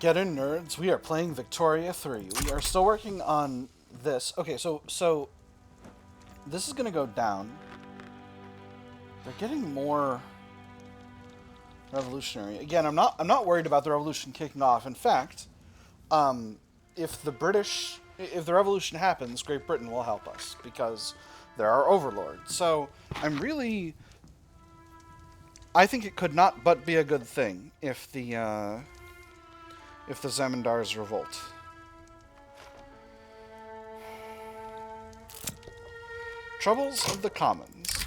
Get in, nerds. We are playing Victoria 3. We are still working on this. Okay, so this is going to go down. They're getting more revolutionary. Again, I'm not worried about the revolution kicking off. In fact, if the revolution happens, Great Britain will help us because they're our overlord. So I think it could not but be a good thing if the Zamindars revolt. Troubles of the Commons.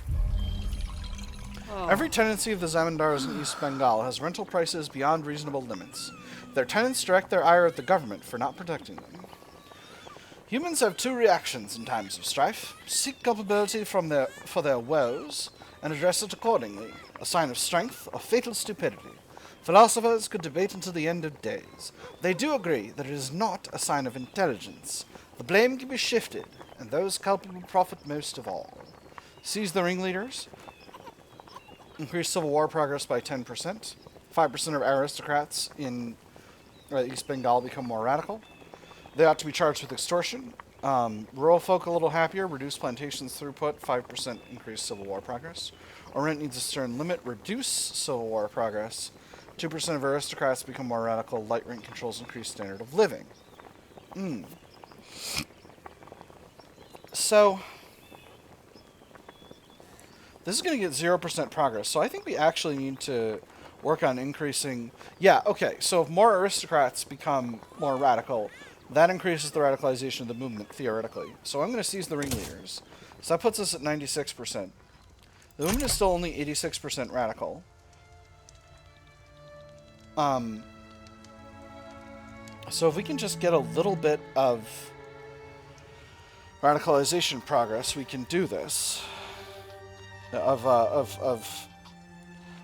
Oh. Every tenancy of the Zamindars in East Bengal has rental prices beyond reasonable limits. Their tenants direct their ire at the government for not protecting them. Humans have two reactions in times of strife: seek culpability for their woes, and address it accordingly, a sign of strength or fatal stupidity. Philosophers could debate until the end of days. They do agree that it is not a sign of intelligence. The blame can be shifted, and those culpable profit most of all. Seize the ringleaders. Increase civil war progress by 10%. 5% of aristocrats in East Bengal become more radical. They ought to be charged with extortion. Rural folk a little happier. Reduce plantations throughput. 5% increase civil war progress. Rent needs a stern limit. Reduce civil war progress. 2% of aristocrats become more radical. Light rent controls increased standard of living. So, this is going to get 0% progress. So I think we actually need to work on increasing... Yeah, okay. So if more aristocrats become more radical, that increases the radicalization of the movement, theoretically. So I'm going to seize the ringleaders. So that puts us at 96%. The movement is still only 86% radical. So if we can just get a little bit of radicalization progress, we can do this. Of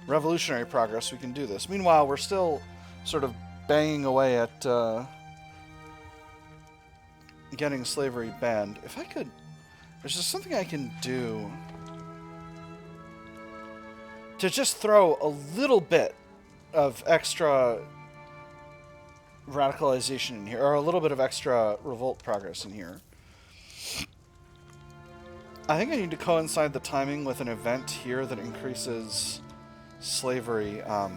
revolutionary progress, we can do this. Meanwhile, we're still sort of banging away at getting slavery banned. If I could... There's just something I can do to just throw a little bit of extra radicalization in here, or a little bit of extra revolt progress in here. I think I need to coincide the timing with an event here that increases slavery, that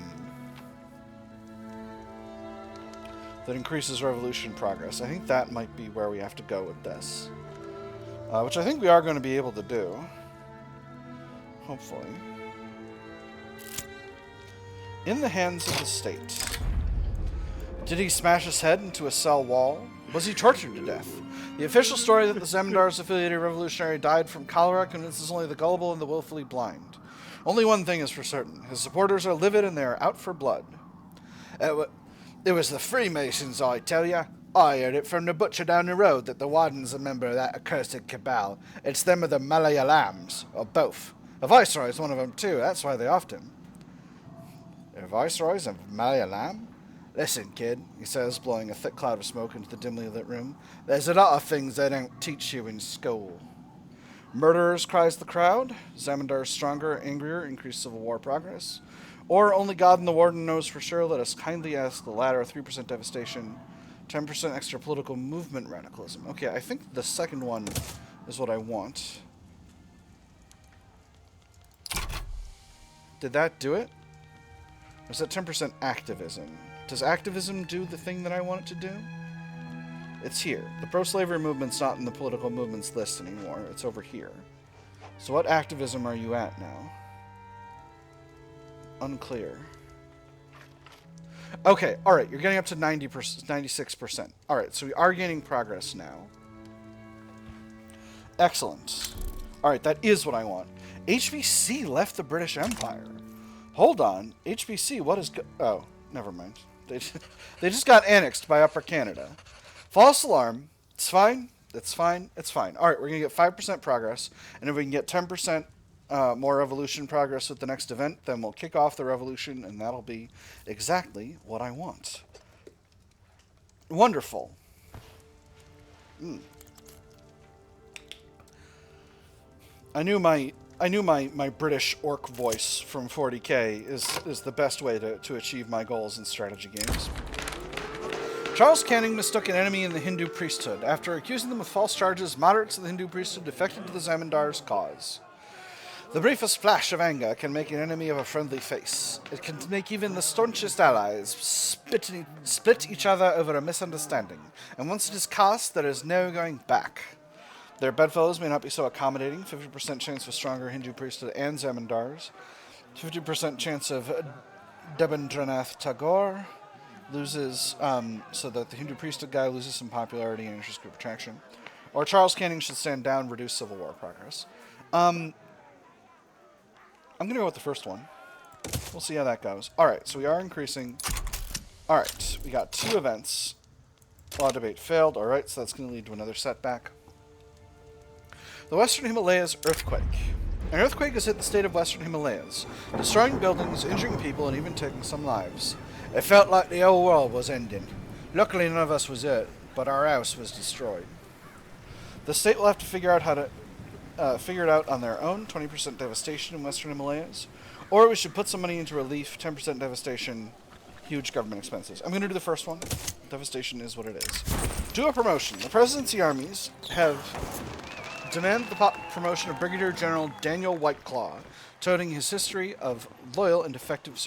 increases revolution progress. I think that might be where we have to go with this. Which I think we are going to be able to do. Hopefully. In the hands of the state. Did he smash his head into a cell wall? Was he tortured to death? The official story that the Zamindars affiliated revolutionary died from cholera convinces only the gullible and the willfully blind. Only one thing is for certain. His supporters are livid and they are out for blood. It was the Freemasons, I tell ya. I heard it from the butcher down the road that the warden's a member of that accursed cabal. It's them or the Malayalams, or both. The Viceroy's one of them too, that's why they offed him. The Viceroy's of Malayalam? Listen, kid, he says, blowing a thick cloud of smoke into the dimly lit room. There's a lot of things they don't teach you in school. Murderers, cries the crowd. Zamindars stronger, angrier, increased civil war progress. Or only God and the Warden knows for sure. Let us kindly ask the latter. 3% devastation, 10% extra political movement radicalism. Okay, I think the second one is what I want. Did that do it? Or is that 10% activism? Does activism do the thing that I want it to do? It's here. The pro-slavery movement's not in the political movements list anymore. It's over here. So what activism are you at now? Unclear. Okay, alright, you're getting up to 96%. Alright, so we are gaining progress now. Excellent. Alright, that is what I want. HBC left the British Empire. Hold on. HBC, what is... Oh, never mind. They just got annexed by Upper Canada. False alarm. It's fine. It's fine. It's fine. Alright, we're going to get 5% progress. And if we can get 10% more revolution progress with the next event, then we'll kick off the revolution, and that'll be exactly what I want. Wonderful. I knew my British orc voice from 40k is the best way to achieve my goals in strategy games. Charles Canning mistook an enemy in the Hindu priesthood. After accusing them of false charges, moderates of the Hindu priesthood defected to the Zamindars' cause. The briefest flash of anger can make an enemy of a friendly face. It can make even the staunchest allies split each other over a misunderstanding, and once it is cast, there is no going back. Their bedfellows may not be so accommodating. 50% chance of stronger Hindu priesthood and Zamindars. 50% chance of Debendranath Tagore loses, so that the Hindu priesthood guy loses some popularity and interest group attraction. Or Charles Canning should stand down, reduce civil war progress. I'm going to go with the first one. We'll see how that goes. Alright, so we are increasing. Alright, we got 2 events. Law debate failed. Alright, so that's going to lead to another setback. The Western Himalayas earthquake. An earthquake has hit the state of Western Himalayas, destroying buildings, injuring people, and even taking some lives. It felt like the whole world was ending. Luckily, none of us was hurt, but our house was destroyed. The state will have to figure out how to figure it out on their own. 20% devastation in Western Himalayas. Or we should put some money into relief. 10% devastation. Huge government expenses. I'm going to do the first one. Devastation is what it is. Do a promotion. The presidency armies have demanded the promotion of Brigadier General Daniel Whiteclaw, touting his history of loyal and effective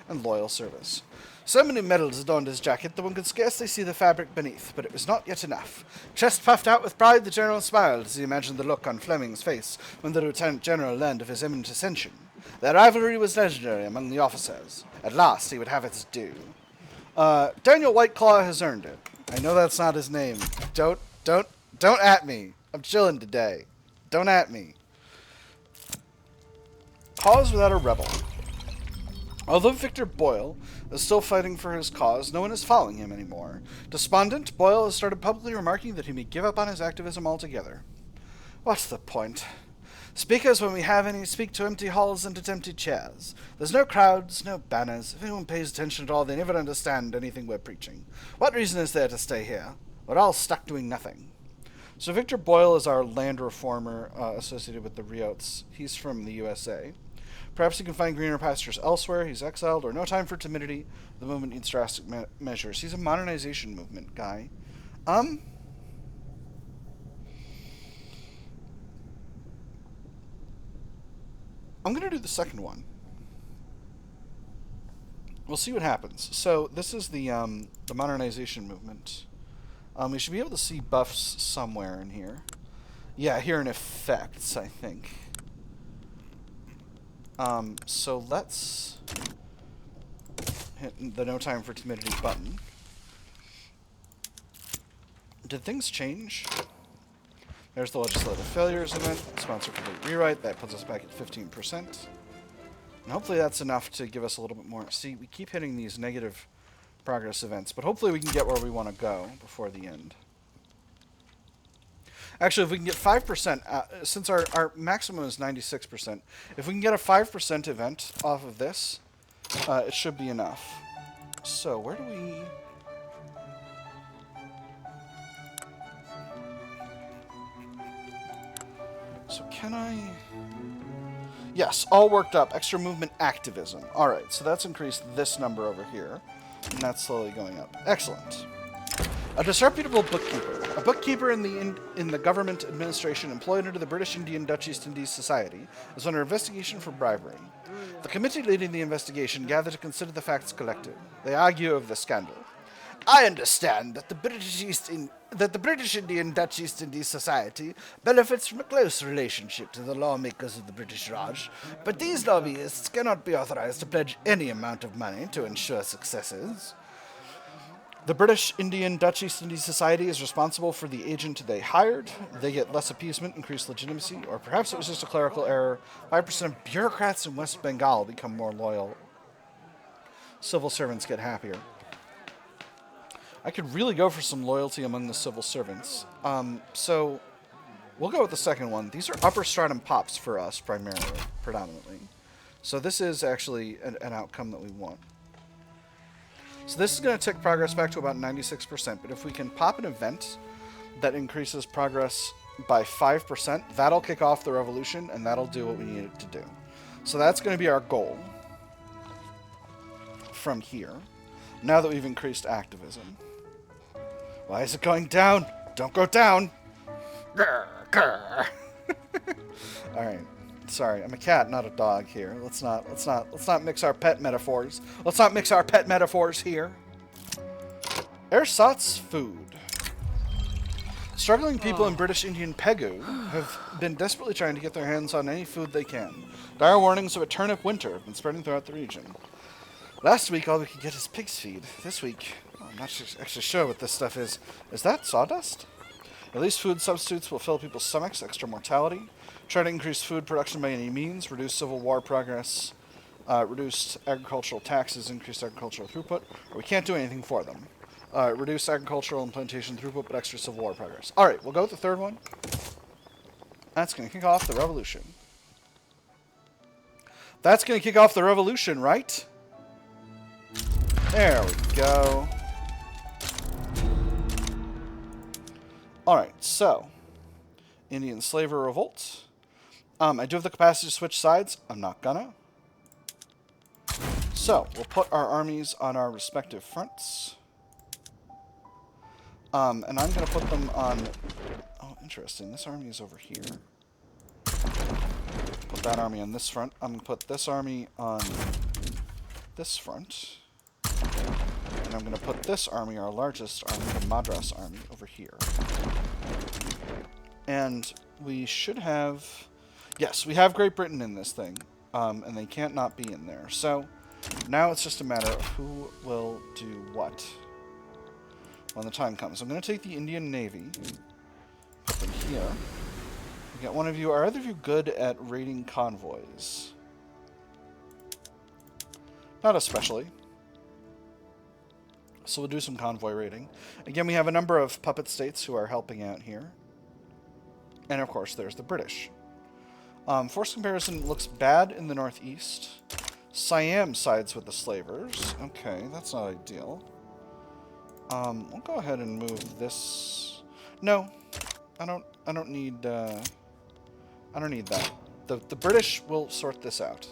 and loyal service. So many medals adorned his jacket that one could scarcely see the fabric beneath, but it was not yet enough. Chest puffed out with pride, the general smiled as he imagined the look on Fleming's face when the lieutenant general learned of his imminent ascension. Their rivalry was legendary among the officers. At last, he would have its due. Daniel Whiteclaw has earned it. I know that's not his name. Don't at me. I'm chilling today. Don't at me. Cause without a rebel. Although Victor Boyle is still fighting for his cause, no one is following him anymore. Despondent, Boyle has started publicly remarking that he may give up on his activism altogether. What's the point? Speakers, when we have any, speak to empty halls and to empty chairs. There's no crowds, no banners. If anyone pays attention at all, they never understand anything we're preaching. What reason is there to stay here? We're all stuck doing nothing. So Victor Boyle is our land reformer associated with the Riots. He's from the USA. Perhaps he can find greener pastures elsewhere. He's exiled, or no time for timidity. The movement needs drastic measures. He's a modernization movement guy. I'm going to do the second one. We'll see what happens. So this is the modernization movement. We should be able to see buffs somewhere in here. Yeah, here in effects, I think. So let's hit the no time for timidity button. Did things change? There's the legislative failures event. Sponsor complete rewrite. That puts us back at 15%. And hopefully that's enough to give us a little bit more. See, we keep hitting these negative progress events, but hopefully we can get where we want to go before the end. Actually, if we can get 5%, since our maximum is 96%, if we can get a 5% event off of this, it should be enough. So, where do we... So, can I... Yes, all worked up. Extra movement activism. Alright, so that's increased this number over here. And that's slowly going up. Excellent. A disreputable bookkeeper. A bookkeeper in the government administration employed under the British Indian Dutch East Indies Society is under investigation for bribery. The committee leading the investigation gather to consider the facts collected. They argue over the scandal. I understand that the British Indian Dutch East Indies Society benefits from a close relationship to the lawmakers of the British Raj, but these lobbyists cannot be authorized to pledge any amount of money to ensure successes. The British Indian Dutch East Indies Society is responsible for the agent they hired. They get less appeasement, increased legitimacy, or perhaps it was just a clerical error. 5% of bureaucrats in West Bengal become more loyal. Civil servants get happier. I could really go for some loyalty among the civil servants. So we'll go with the second one. These are upper stratum pops for us, predominantly. So this is actually an outcome that we want. So this is going to take progress back to about 96%, but if we can pop an event that increases progress by 5%, that'll kick off the revolution, and that'll do what we need it to do. So that's going to be our goal from here. now that we've increased activism. Why is it going down? Don't go down! Grr, grr. Alright. Sorry, I'm a cat, not a dog here. Let's not mix our pet metaphors. Let's not mix our pet metaphors here. Ersatz food. Struggling people in British Indian Pegu have been desperately trying to get their hands on any food they can. Dire warnings of a turnip winter have been spreading throughout the region. Last week, all we could get is pig's feed. This week, I'm not actually sure what this stuff is. Is that sawdust? At least food substitutes will fill people's stomachs, extra mortality. Try to increase food production by any means, reduce civil war progress, reduce agricultural taxes, increase agricultural throughput, or we can't do anything for them. Reduce agricultural and plantation throughput, but extra civil war progress. Alright, we'll go with the third one. That's going to kick off the revolution. That's going to kick off the revolution, right? There we go. Alright, so. Indian slaver revolt. I do have the capacity to switch sides. I'm not gonna. So, we'll put our armies on our respective fronts. And I'm going to put them on... Oh, interesting. This army is over here. Put that army on this front. I'm going to put this army on this front. And I'm going to put this army, our largest army, the Madras army, over here. And we should have... Yes, we have Great Britain in this thing. And they can't not be in there. So, now it's just a matter of who will do what when the time comes. I'm going to take the Indian Navy, put them here. We got one of you. Are either of you good at raiding convoys? Not especially. So we'll do some convoy raiding. Again, we have a number of puppet states who are helping out here. And of course, there's the British. Force comparison looks bad in the northeast. Siam sides with the slavers. Okay, that's not ideal. We'll go ahead and move this. No, I don't need that. The British will sort this out.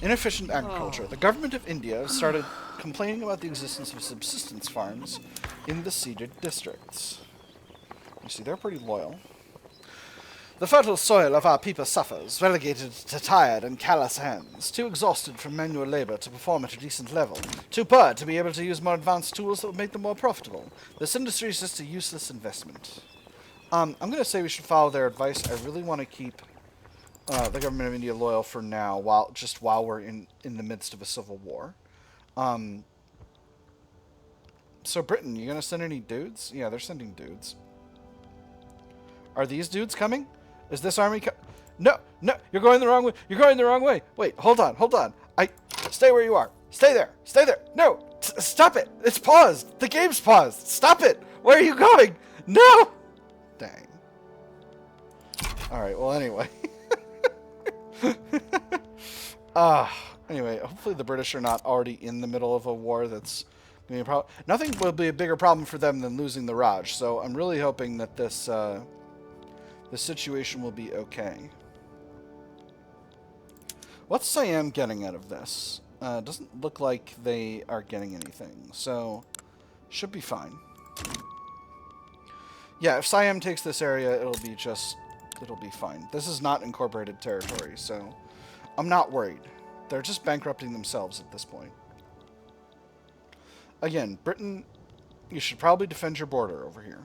Inefficient agriculture. The government of India has started complaining about the existence of subsistence farms in the ceded districts. You see, they're pretty loyal. The fertile soil of our people suffers, relegated to tired and callous hands, too exhausted from manual labor to perform at a decent level, too poor to be able to use more advanced tools that would make them more profitable. This industry is just a useless investment. I'm going to say we should follow their advice. I really want to keep the government of India loyal for now, while we're in the midst of a civil war. So Britain, you going to send any dudes? Yeah, they're sending dudes. Are these dudes coming? Is this army No, you're going the wrong way. You're going the wrong way. Wait, hold on. Stay where you are. Stay there. No, stop it. It's paused. The game's paused. Stop it. Where are you going? No. Dang. All right, well, anyway. Anyway, hopefully the British are not already in the middle of a war that's going to be a problem. Nothing will be a bigger problem for them than losing the Raj, so I'm really hoping that this situation will be okay. What's Siam getting out of this? Doesn't look like they are getting anything, so should be fine. Yeah, if Siam takes this area, it'll be fine. This is not incorporated territory, so I'm not worried. They're just bankrupting themselves at this point. Again, Britain, you should probably defend your border over here.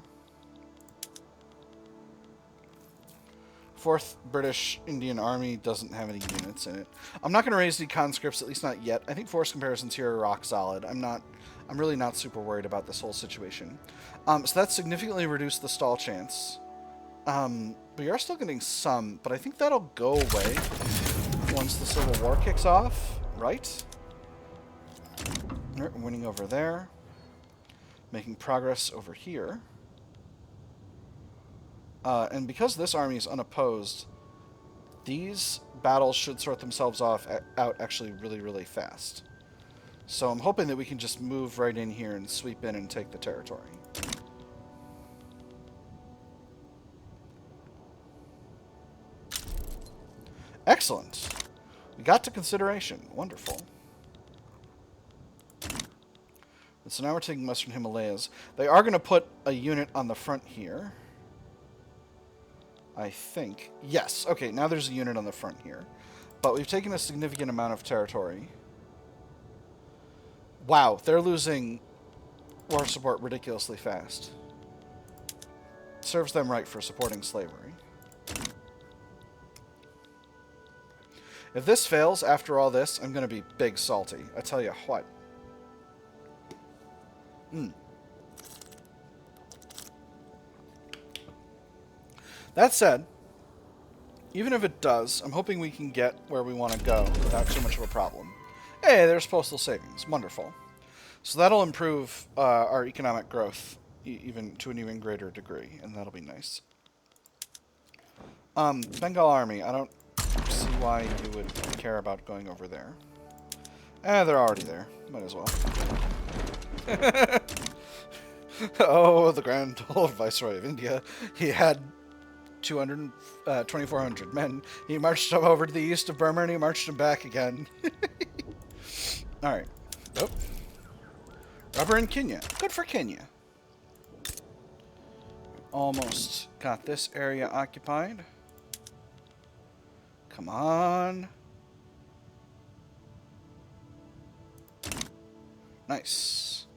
4th British Indian Army doesn't have any units in it. I'm not going to raise the conscripts, at least not yet. I think force comparisons here are rock solid. I'm really not super worried about this whole situation. So that's significantly reduced the stall chance. We are still getting some, but I think that'll go away once the Civil War kicks off, right? We're winning over there. Making progress over here. And because this army is unopposed, these battles should sort themselves out actually really, really fast. So I'm hoping that we can just move right in here and sweep in and take the territory. Excellent. We got to consideration. Wonderful. So now we're taking Western Himalayas. They are going to put a unit on the front here. I think. Yes. Okay, now there's a unit on the front here. But we've taken a significant amount of territory. Wow, they're losing war support ridiculously fast. Serves them right for supporting slavery. If this fails after all this, I'm going to be big salty. I tell you what. That said, even if it does, I'm hoping we can get where we want to go without too much of a problem. Hey, there's postal savings. Wonderful. So that'll improve our economic growth even to an even greater degree, and that'll be nice. Bengal Army, I don't see why you would care about going over there. They're already there. Might as well. Oh, the Grand Old Viceroy of India. He had 2,400 men. He marched them over to the east of Burma, and he marched them back again. Alright. Oh. Rubber in Kenya. Good for Kenya. Almost got this area occupied. Come on. Nice.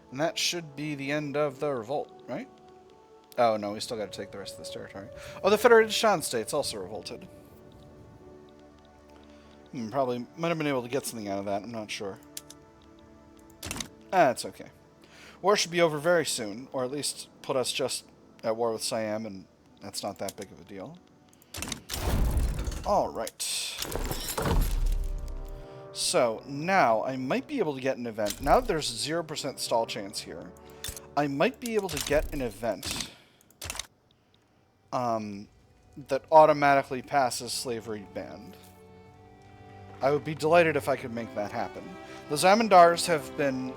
And that should be the end of the revolt, right? Oh, no, we still got to take the rest of this territory. Oh, the Federated Shan States also revolted. Probably might have been able to get something out of that. I'm not sure. It's okay. War should be over very soon, or at least put us just at war with Siam, and that's not that big of a deal. Alright. So, now I might be able to get an event. Now that there's 0% stall chance here, I might be able to get an event that automatically passes slavery banned. I would be delighted if I could make that happen. The Zamindars have been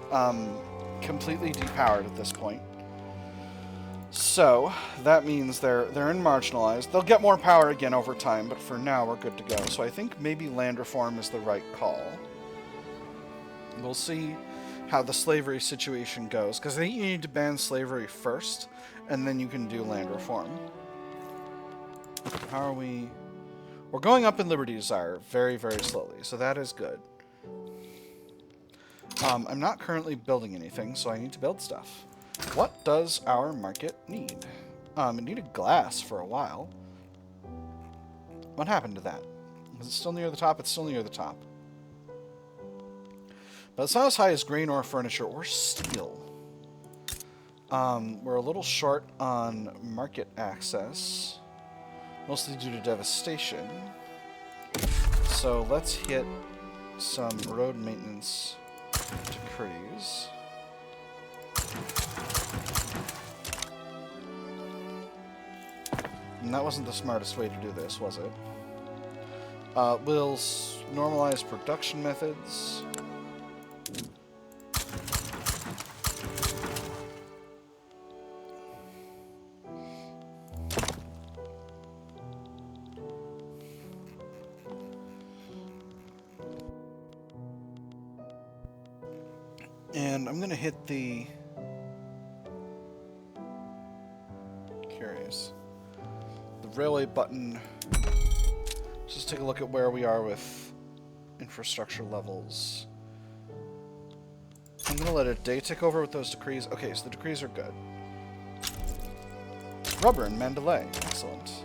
completely depowered at this point. So, that means they're in marginalized. They'll get more power again over time, but for now we're good to go. So I think maybe land reform is the right call. We'll see how the slavery situation goes, because I think you need to ban slavery first, and then you can do land reform. How are we? We're going up in Liberty Desire very, very slowly, so that is good. I'm not currently building anything, so I need to build stuff. What does our market need? It needed glass for a while. What happened to that? Is it still near the top? It's still near the top. But it's not as high as grain or furniture or steel. We're a little short on market access, mostly due to devastation. So let's hit some road maintenance decrees. And that wasn't the smartest way to do this, was it? We'll normalize production methods. And I'm going to hit the... Curious. The railway button. Just take a look at where we are with infrastructure levels. I'm going to let a day tick over with those decrees. Okay, so the decrees are good. Rubber in Mandalay. Excellent.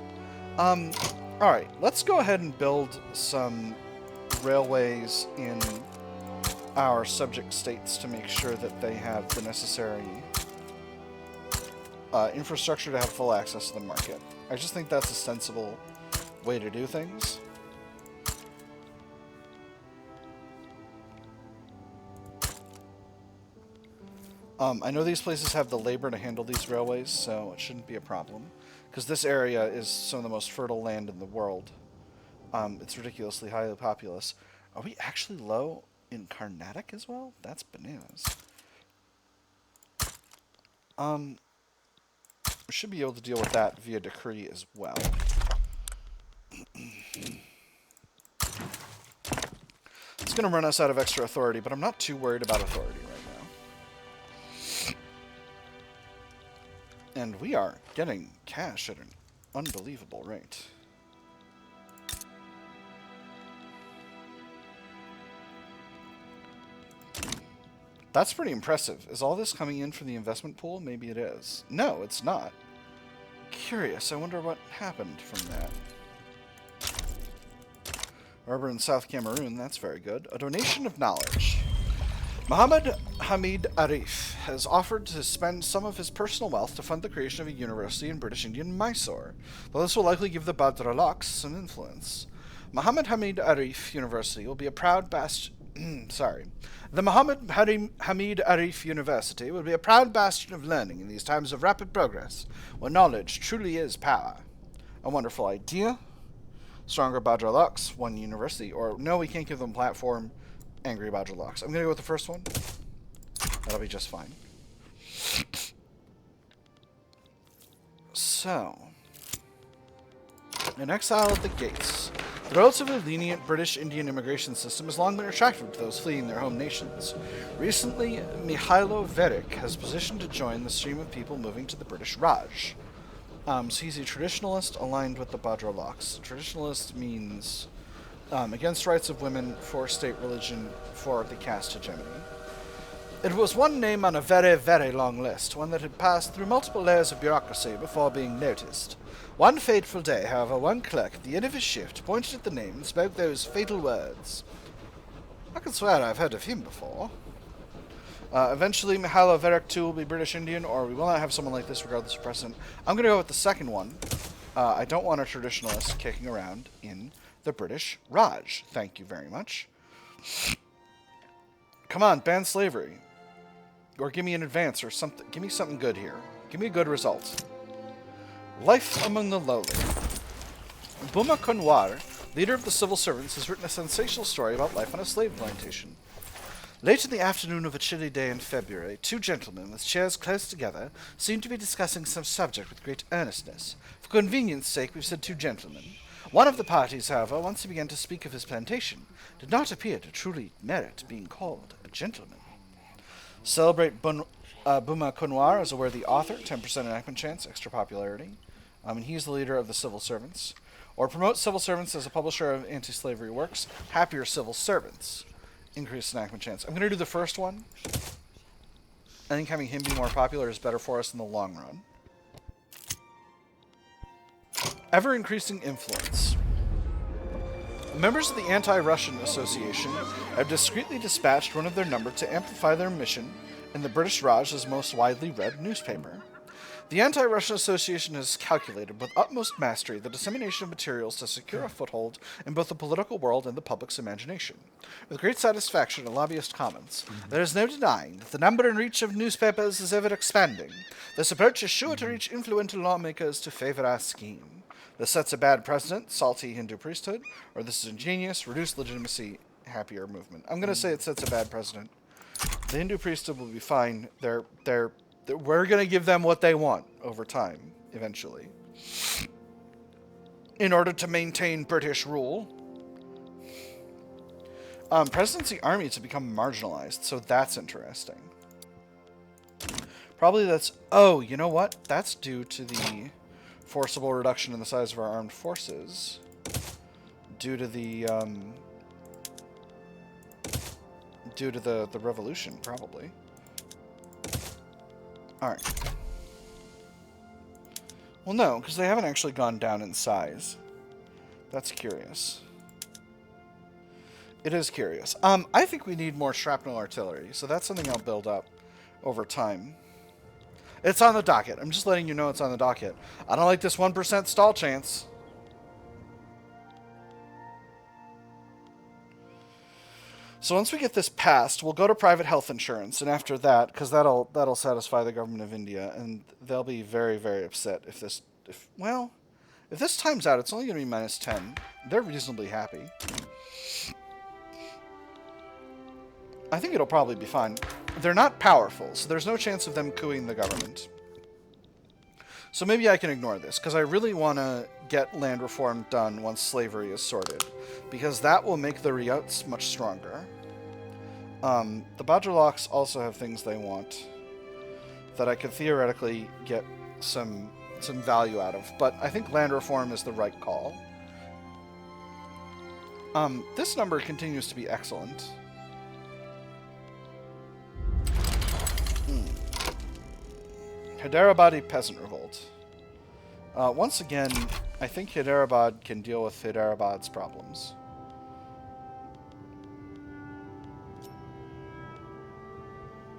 Alright, let's go ahead and build some railways in our subject states to make sure that they have the necessary infrastructure to have full access to the market. I just think that's a sensible way to do things. I know these places have the labor to handle these railways, so it shouldn't be a problem. Because this area is some of the most fertile land in the world. It's ridiculously highly populous. Are we actually low in Carnatic as well? That's bananas. We should be able to deal with that via decree as well. It's going to run us out of extra authority, but I'm not too worried about authority right now. And we are getting cash at an unbelievable rate. That's pretty impressive. Is all this coming in from the investment pool? Maybe it is. No, it's not. Curious. I wonder what happened from that. Arbor in South Cameroon. That's very good. A donation of knowledge. Muhammad Hamid Arif has offered to spend some of his personal wealth to fund the creation of a university in British Indian Mysore, though this will likely give the Badralaks some influence. Muhammad Hamid Arif University will be a proud sorry. The Muhammad Hamid Arif University will be a proud bastion of learning in these times of rapid progress, where knowledge truly is power. A wonderful idea. Stronger Badralaks, one university. Or, no, we can't give them platform. Angry Badralaks. I'm going to go with the first one. That'll be just fine. So, in exile at the gates, the relatively lenient British Indian immigration system has long been attractive to those fleeing their home nations. Recently, Mihailo Veric has positioned to join the stream of people moving to the British Raj. So he's a traditionalist aligned with the Badralaks. Traditionalist means against rights of women, for state religion, for the caste hegemony. It was one name on a very, very long list, one that had passed through multiple layers of bureaucracy before being noticed. One fateful day, however, one clerk at the end of his shift pointed at the name and spoke those fatal words. I can swear I've heard of him before. Eventually, Mihailo Veric too will be British Indian, or we will not have someone like this regardless of precedent. I'm going to go with the second one. I don't want a traditionalist kicking around in the British Raj. Thank you very much. Come on, ban slavery. Or give me an advance or something. Give me something good here. Give me a good result. Life among the lowly. Buma Konwar, leader of the civil servants, has written a sensational story about life on a slave plantation. Late in the afternoon of a chilly day in February, two gentlemen, with chairs close together, seemed to be discussing some subject with great earnestness. For convenience sake, we've said two gentlemen. One of the parties, however, once he began to speak of his plantation, did not appear to truly merit being called a gentleman. Celebrate Buma Konwar as a worthy author, 10% enactment chance, extra popularity. And he's the leader of the civil servants. Or promote civil servants as a publisher of anti-slavery works, happier civil servants. Increased enactment chance. I'm going to do the first one. I think having him be more popular is better for us in the long run. Ever-increasing influence. Members of the Anti-Russian Association have discreetly dispatched one of their number to amplify their mission in the British Raj's most widely read newspaper. The Anti-Russian Association has calculated with utmost mastery the dissemination of materials to secure a foothold in both the political world and the public's imagination. With great satisfaction, a lobbyist comments, "There is no denying that the number and reach of newspapers is ever expanding. This approach is sure to reach influential lawmakers to favor our scheme. This sets a bad precedent, salty Hindu priesthood, or this is ingenious, reduced legitimacy, happier movement." I'm going to say it sets a bad precedent. The Hindu priesthood will be fine. We're going to give them what they want over time, eventually, in order to maintain British rule. Presidency armies have become marginalized, so that's interesting. Probably that's... Oh, you know what? That's due to the forcible reduction in the size of our armed forces. Due to the revolution, probably. Alright. Well, no, because they haven't actually gone down in size. That's curious. It is curious. I think we need more shrapnel artillery, so that's something I'll build up over time. It's on the docket. I'm just letting you know it's on the docket. I don't like this 1% stall chance. So once we get this passed, we'll go to private health insurance, and after that, because that'll satisfy the government of India, and they'll be very, very upset if this times out. It's only going to be -10. They're reasonably happy. I think it'll probably be fine. They're not powerful, so there's no chance of them coupping the government. So maybe I can ignore this, because I really want to get land reform done once slavery is sorted, because that will make the Riots much stronger. The Badralaks also have things they want that I could theoretically get some value out of. But I think land reform is the right call. This number continues to be excellent. Hyderabadi Peasant Revolt. Once again, I think Hyderabad can deal with Hyderabad's problems.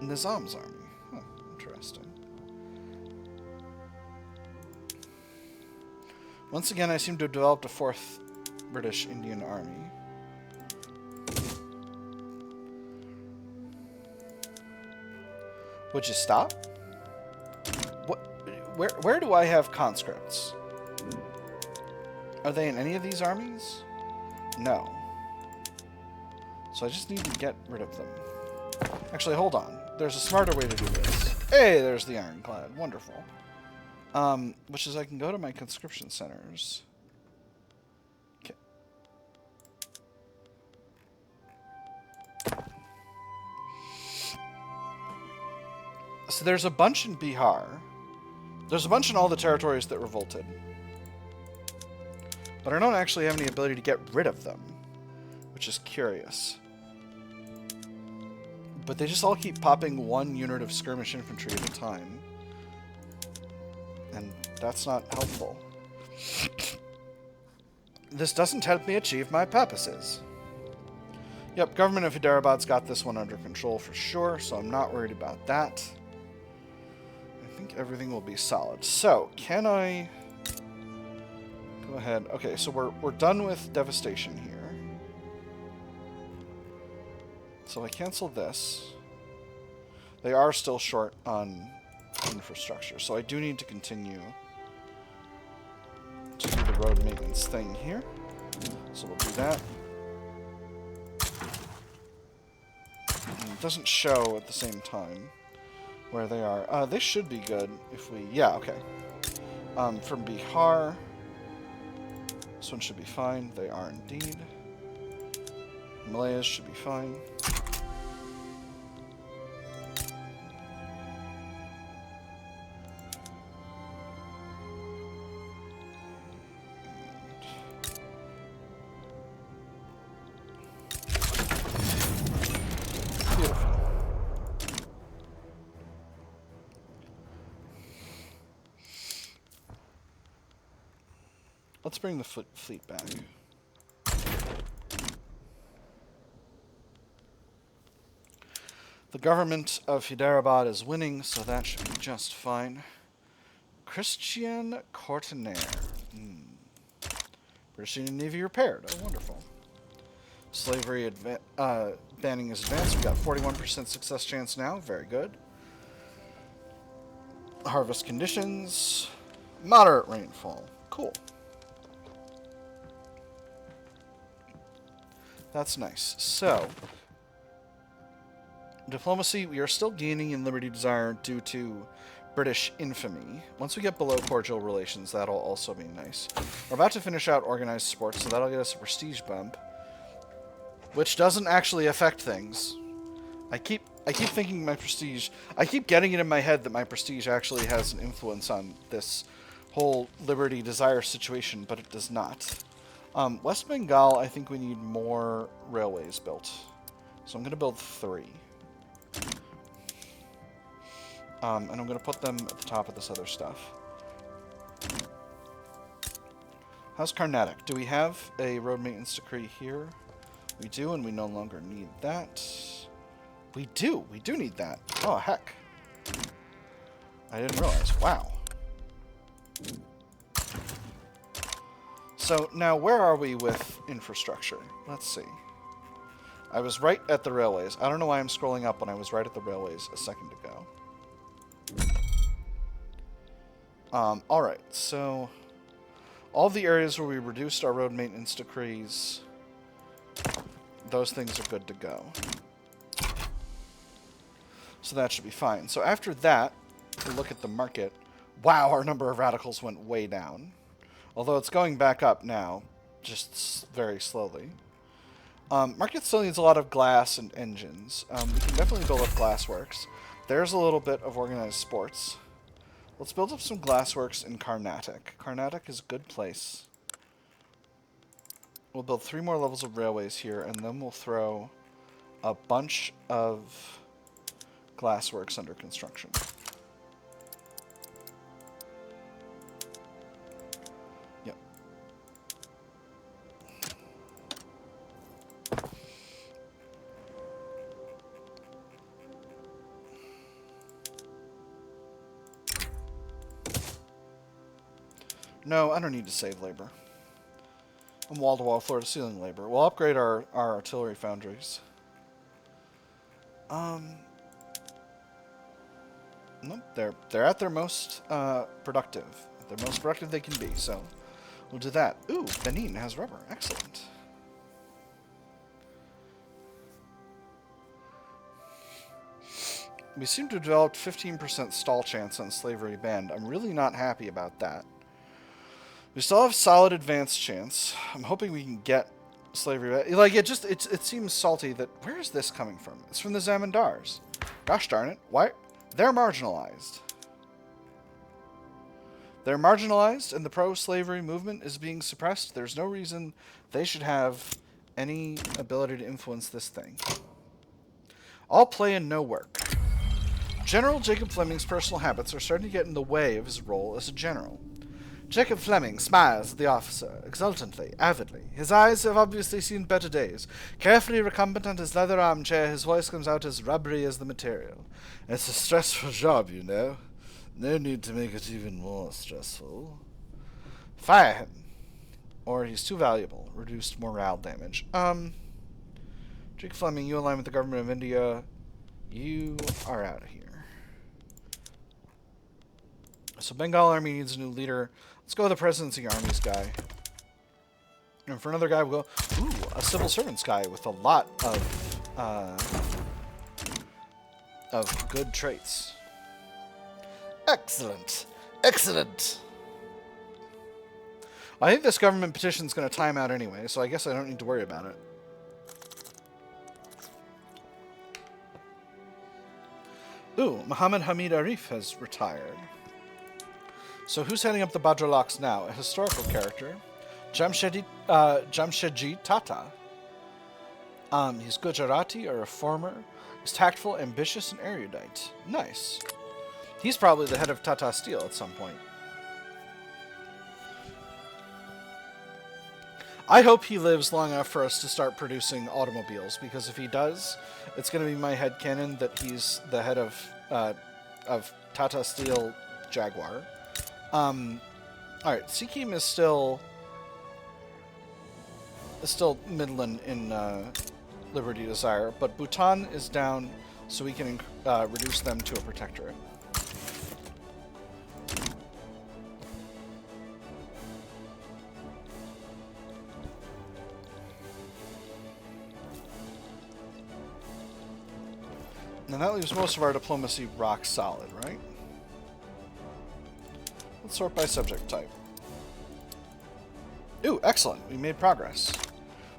Nizam's army. Huh, interesting. Once again, I seem to have developed a fourth British Indian army. Would you stop? What? Where do I have conscripts? Are they in any of these armies? No. So I just need to get rid of them. Actually, hold on. There's a smarter way to do this. Hey, there's the ironclad. Wonderful. Which is I can go to my conscription centers. Okay. So there's a bunch in Bihar. There's a bunch in all the territories that revolted. But I don't actually have any ability to get rid of them, which is curious. But they just all keep popping one unit of skirmish infantry at a time. And that's not helpful. This doesn't help me achieve my purposes. Yep, government of Hyderabad's got this one under control for sure, so I'm not worried about that. I think everything will be solid. So, can I go ahead? Okay, so we're done with devastation here. So I cancel this. They are still short on infrastructure, so I do need to continue to do the road maintenance thing here. So we'll do that. And it doesn't show at the same time where they are. They should be good if we... Yeah, okay. From Bihar, this one should be fine. They are indeed. Himalayas should be fine. Let's bring the fleet back. The government of Hyderabad is winning, so that should be just fine. Christian Courtenaire. British Union Navy repaired. Oh, wonderful. Slavery banning is advanced. We've got 41% success chance now. Very good. Harvest conditions. Moderate rainfall. Cool. That's nice. So, diplomacy, we are still gaining in Liberty Desire due to British infamy. Once we get below cordial relations, that'll also be nice. We're about to finish out organized sports, so that'll get us a prestige bump, which doesn't actually affect things. I keep thinking my prestige... I keep getting it in my head that my prestige actually has an influence on this whole Liberty Desire situation, but it does not. West Bengal, I think we need more railways built. So I'm going to build 3. And I'm going to put them at the top of this other stuff. How's Carnatic? Do we have a road maintenance decree here? We do, and we no longer need that. We do! We do need that. Oh, heck. I didn't realize. Wow. So, now where are we with infrastructure? Let's see. I was right at the railways. I don't know why I'm scrolling up when I was right at the railways a second ago. Alright, so... all the areas where we reduced our road maintenance decrees, those things are good to go. So that should be fine. So after that, we look at the market. Wow, our number of radicals went way down. Although it's going back up now, just very slowly. Market still needs a lot of glass and engines. We can definitely build up glassworks. There's a little bit of organized sports. Let's build up some glassworks in Carnatic. Carnatic is a good place. We'll build 3 more levels of railways here, and then we'll throw a bunch of glassworks under construction. Yep. No, I don't need to save labor. And wall-to-wall, floor-to-ceiling labor. We'll upgrade our artillery foundries. Nope, they're at their most productive. At their most productive they can be, so we'll do that. Ooh, Benin has rubber. Excellent. We seem to have developed 15% stall chance on slavery banned. I'm really not happy about that. We still have solid advanced chance. I'm hoping we can get slavery. Like, it seems salty that... Where is this coming from? It's from the Zamindars. Gosh darn it. Why? They're marginalized. They're marginalized, and the pro-slavery movement is being suppressed. There's no reason they should have any ability to influence this thing. All play and no work. General Jacob Fleming's personal habits are starting to get in the way of his role as a general. Jacob Fleming smiles at the officer, exultantly, avidly. His eyes have obviously seen better days. Carefully recumbent on his leather armchair, his voice comes out as rubbery as the material. It's a stressful job, you know. No need to make it even more stressful. Fire him. Or he's too valuable. Reduced morale damage. Jacob Fleming, you align with the government of India. You are out of here. So Bengal Army needs a new leader. Let's go with the Presidency Army's guy. And for another guy, we'll go, ooh, a civil servants guy with a lot of good traits. Excellent. Excellent. Well, I think this government petition is going to time out anyway, so I guess I don't need to worry about it. Ooh, Muhammad Hamid Arif has retired. So who's heading up the Bajralaks now? A historical character. Jamshedji Tata. He's Gujarati, a reformer. He's tactful, ambitious, and erudite. Nice. He's probably the head of Tata Steel at some point. I hope he lives long enough for us to start producing automobiles, because if he does, it's going to be my headcanon that he's the head of Tata Steel Jaguar. Alright, Sikkim is still Midland in Liberty Desire, but Bhutan is down, so we can reduce them to a protectorate. And that leaves most of our diplomacy rock solid, right? Let's sort by subject type. Ooh, excellent. We made progress.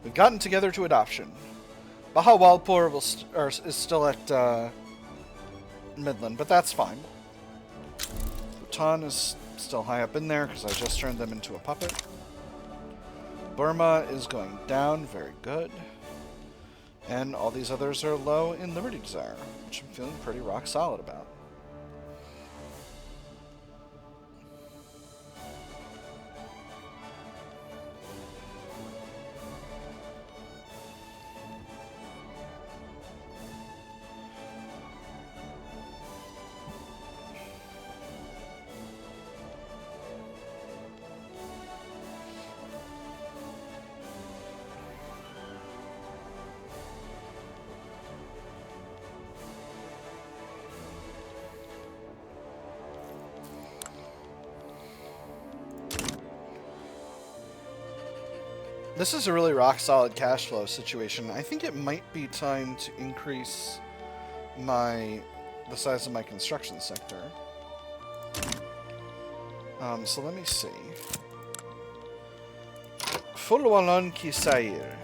We've gotten together to adoption. Bahawalpur is still at Midland, but that's fine. Bhutan is still high up in there because I just turned them into a puppet. Burma is going down. Very good. And all these others are low in Liberty Desire, which I'm feeling pretty rock solid about. This is a really rock-solid cash flow situation. I think it might be time to increase the size of my construction sector. So let me see. Fulwalon Ki Sair.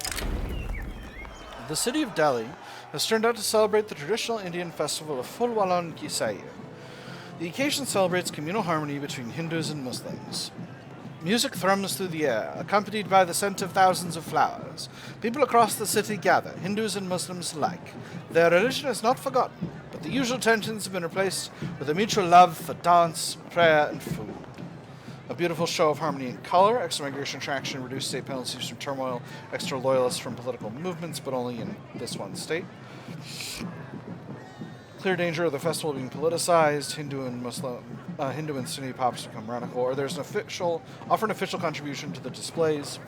The city of Delhi has turned out to celebrate the traditional Indian festival of Fulwalon Ki Sair. The occasion celebrates communal harmony between Hindus and Muslims. Music thrums through the air, accompanied by the scent of thousands of flowers. People across the city gather, Hindus and Muslims alike. Their religion is not forgotten, but the usual tensions have been replaced with a mutual love for dance, prayer, and food. A beautiful show of harmony and color, extra migration attraction, reduced state penalties from turmoil, extra loyalists from political movements, but only in this one state. Clear danger of the festival being politicized, Hindu and Sunni pops become radical, or there's offer an official contribution to the displays.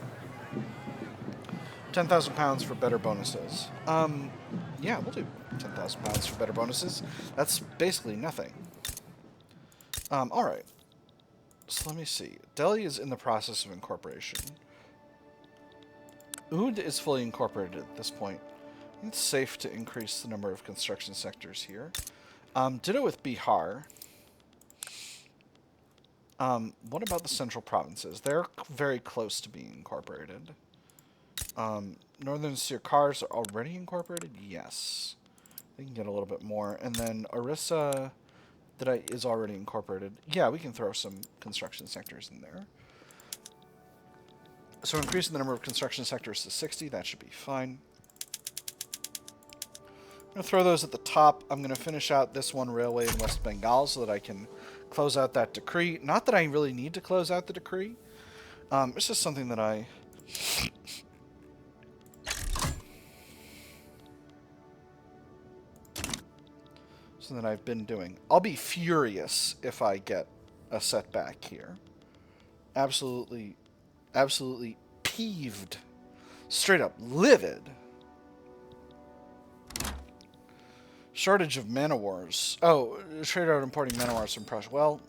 £10,000 for better bonuses. Yeah, we'll do £10,000 for better bonuses. That's basically nothing. Alright. So let me see. Delhi is in the process of incorporation. Oud is fully incorporated at this point. It's safe to increase the number of construction sectors here. Ditto with Bihar. What about the central provinces? They're very close to being incorporated. Northern Sirkars are already incorporated? Yes. They can get a little bit more. And then Orissa is already incorporated. Yeah, we can throw some construction sectors in there. So increasing the number of construction sectors to 60, that should be fine. I'm going to throw those at the top. I'm going to finish out this one railway in West Bengal so that I can close out that decree. Not that I really need to close out the decree. It's just something that I've been doing. I'll be furious if I get a setback here. Absolutely peeved. Straight up livid. Shortage of man-o-wars. Oh, trade route importing man-o-wars from Prussia. Well,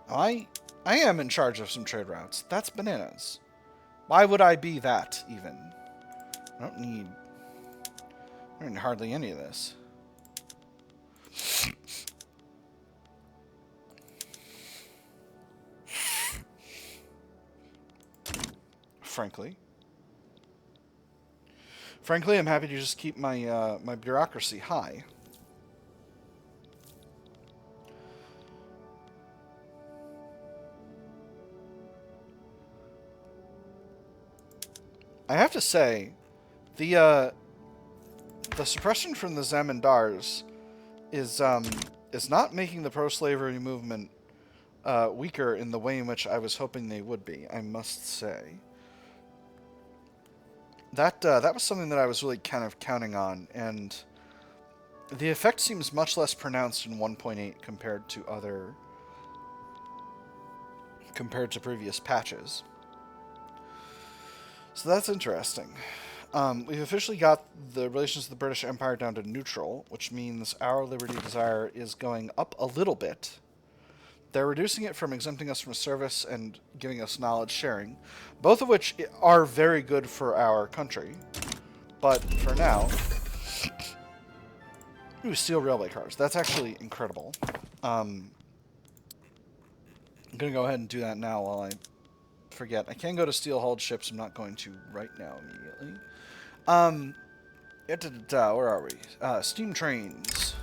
I am in charge of some trade routes. That's bananas. Why would I be that, even? I don't need hardly any of this. Frankly, I'm happy to just keep my my bureaucracy high. I have to say, the suppression from the Zamindars is not making the pro-slavery movement weaker in the way in which I was hoping they would be, I must say. That was something that I was really kind of counting on, and the effect seems much less pronounced in 1.8 compared to previous patches. So that's interesting. We've officially got the relations of the British Empire down to neutral, which means our liberty desire is going up a little bit. They're reducing it from exempting us from service and giving us knowledge sharing, both of which are very good for our country. But for now... Ooh, steel railway cars. That's actually incredible. I'm going to go ahead and do that now while I forget. I can go to steel-hulled ships. I'm not going to right now immediately. Where are we? Steam trains.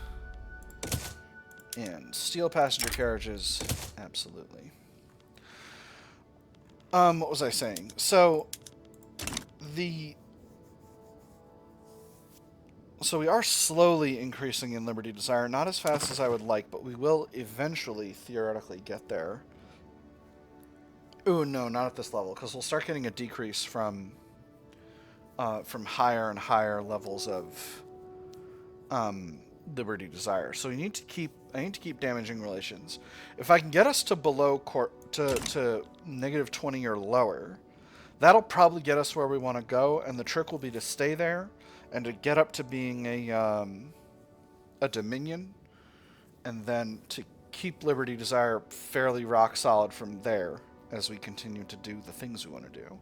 And steel passenger carriages, absolutely. What was I saying? So we are slowly increasing in liberty desire, not as fast as I would like, but we will eventually theoretically get there. Ooh, no, not at this level, because we'll start getting a decrease from higher and higher levels of liberty desire. So I need to keep damaging relations. If I can get us to below to -20 or lower, that'll probably get us where we want to go, and the trick will be to stay there and to get up to being a dominion, and then to keep liberty desire fairly rock solid from there as we continue to do the things we want to do.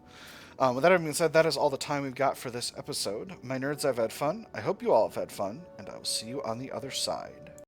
With that being said, that is all the time we've got for this episode. My nerds, I've had fun. I hope you all have had fun, and I will see you on the other side.